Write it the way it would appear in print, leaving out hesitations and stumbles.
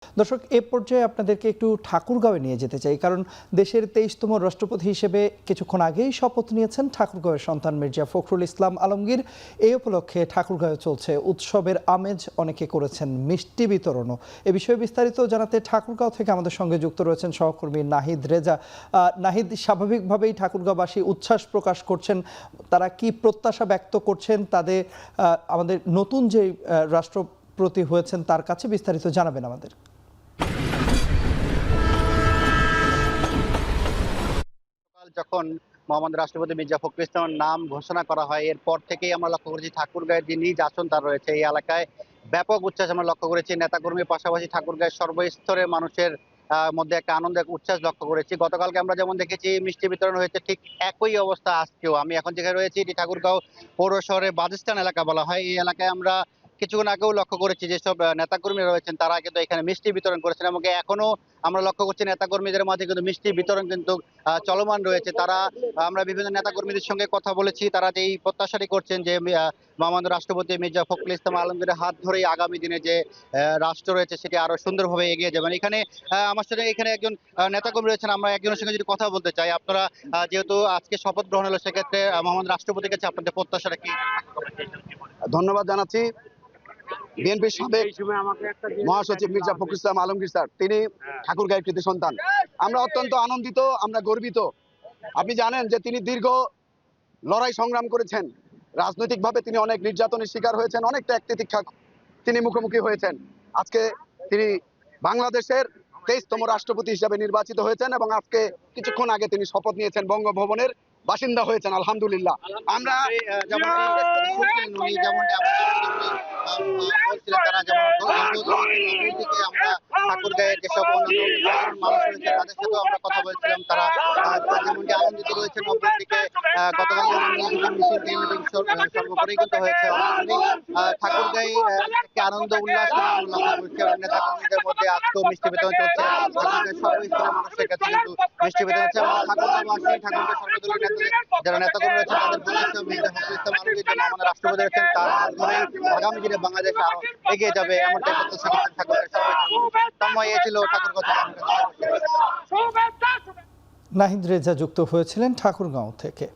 দর্শক, এ পর্যায়ে আপনাদেরকে একটু ঠাকুরগাঁওয়ে নিয়ে যেতে চাই, কারণ দেশের 23তম রাষ্ট্রপতি হিসেবে কিছুক্ষণ আগেই শপথ নিয়েছেন ঠাকুরগাঁওয়ের সন্তান মির্জা ফখরুল ইসলাম আলমগীর। এই উপলক্ষে ঠাকুরগাঁওয়ে চলছে উৎসবের আমেজ, অনেকে করেছেন মিষ্টি বিতরণও। এ বিষয়ে বিস্তারিত জানাতে ঠাকুরগাঁও থেকে আমাদের সঙ্গে যুক্ত রয়েছেন সহকর্মী নাহিদ রেজা। নাহিদ, স্বাভাবিকভাবেই ঠাকুরগাঁওবাসী উচ্ছ্বাস প্রকাশ করছেন, তারা কি প্রত্যাশা ব্যক্ত করছেন তাদের আমাদের নতুন যে রাষ্ট্রপতি হয়েছেন তার কাছে বিস্তারিত জানাবেন আমাদের। যখন মহামান্য রাষ্ট্রপতি মির্জা ফখরুল ইসলামের নাম ঘোষণা করা হয়, এরপর থেকেই আমরা লক্ষ্য করেছি ঠাকুরগাঁয়ের যে নিজ আসন তার রয়েছে এই এলাকায় ব্যাপক উচ্ছ্বাস আমরা লক্ষ্য করেছি। নেতাকর্মীর পাশাপাশি ঠাকুরগাঁয়ের সর্বস্তরের মানুষের মধ্যে একটা আনন্দ, এক উচ্ছ্বাস লক্ষ্য করেছি। গতকালকে আমরা যেমন দেখেছি মিষ্টি বিতরণ হয়েছে, ঠিক একই অবস্থা আজকেও। আমি এখন যেখানে রয়েছি এটি ঠাকুরগাঁও পৌর শহরের বাজিস্তান এলাকা বলা হয়। এই এলাকায় আমরা কিছুক্ষণ আগেও লক্ষ্য করেছি যেসব নেতাকর্মী রয়েছেন তারা কিন্তু এখানে মিষ্টি বিতরণ করেছেন, এবং এখনো আমরা লক্ষ্য করছি নেতাকর্মীদের মাঝে কিন্তু মিষ্টি বিতরণ কিন্তু চলমান রয়েছে। তারা, আমরা বিভিন্ন নেতাকর্মীদের সঙ্গে কথা বলেছি, তারা যে এই প্রত্যাশাটি করছেন যে মহামান্য রাষ্ট্রপতি মির্জা ফখরুল ইসলাম আলমগীরের হাত ধরেই আগামী দিনে যে রাষ্ট্র রয়েছে সেটি আরো সুন্দরভাবে এগিয়ে যাবেন। এখানে আমার সাথে এখানে একজন নেতাকর্মী রয়েছেন, আমরা একজনের সঙ্গে যদি কথা বলতে চাই। আপনারা যেহেতু আজকে শপথ গ্রহণ হলো, সেক্ষেত্রে মহামান্য রাষ্ট্রপতির কাছে আপনাদের প্রত্যাশাটা কি? ধন্যবাদ জানাচ্ছি বিএনপির সাবেক মহাসচিব মির্জা ফখরুল ইসলাম আলমগীর স্যার, তিনি ঠাকুরগাঁয়ের কৃতি সন্তান। আমরা অত্যন্ত আনন্দিত, আমরা গর্বিত। আপনি জানেন যে তিনি দীর্ঘ লড়াই সংগ্রাম করেছেন, রাজনৈতিকভাবে তিনি অনেক নির্যাতনের শিকার হয়েছেন, অনেক ত্যাগ তিতিক্ষা তিনি মুখোমুখি হয়েছেন। আজকে তিনি বাংলাদেশের 23তম রাষ্ট্রপতি হিসেবে নির্বাচিত হয়েছেন এবং আজকে কিছুক্ষণ আগে তিনি শপথ নিয়েছেন, বঙ্গভবনের বাসিন্দা হয়েছেন। আলহামদুলিল্লাহ। আমরা তারা যেমন আমরা ঠাকুরগাঁয়ের যেসব অন্যান্য মানুষ রয়েছে তাদের সাথেও আমরা কথা বলছিলাম, তারা যেমনটি আনন্দিত রয়েছেন। অপরদিকে গতকাল মিছিল সর্বোপরি কিন্তু হয়েছে ঠাকুরগাঁয়ে একটি আনন্দ উল্লাস লক্ষ্য করছে, এবং নেতাকর্মীদের মধ্যে আজকেও মিষ্টি বিতরণ চলছে। ঠাকুরগাঁয়ের সর্বস্তরের মানুষের কাছে কিন্তু মিষ্টি বিতরণ হচ্ছে, এবং ঠাকুরগাঁওবাসী, ঠাকুরগাঁও সর্বদলীয় যারা নেতাকর্মী রয়েছেন তাদের বলেছে মির্জা ফখরুল ইসলাম আলমগীর যে আমাদের রাষ্ট্রপতি রয়েছেন তার হাত ধরেই আগামী দিনে বাংলাদেশ আরো এগিয়ে যাবে, এমনটাই প্রত্যাশা করছেন ঠাকুরগাঁয়ের সবাই। এ ছিল ঠাকুরগাঁও। নাহিদ রেজা যুক্ত হয়েছিলেন ঠাকুরগাঁও থেকে।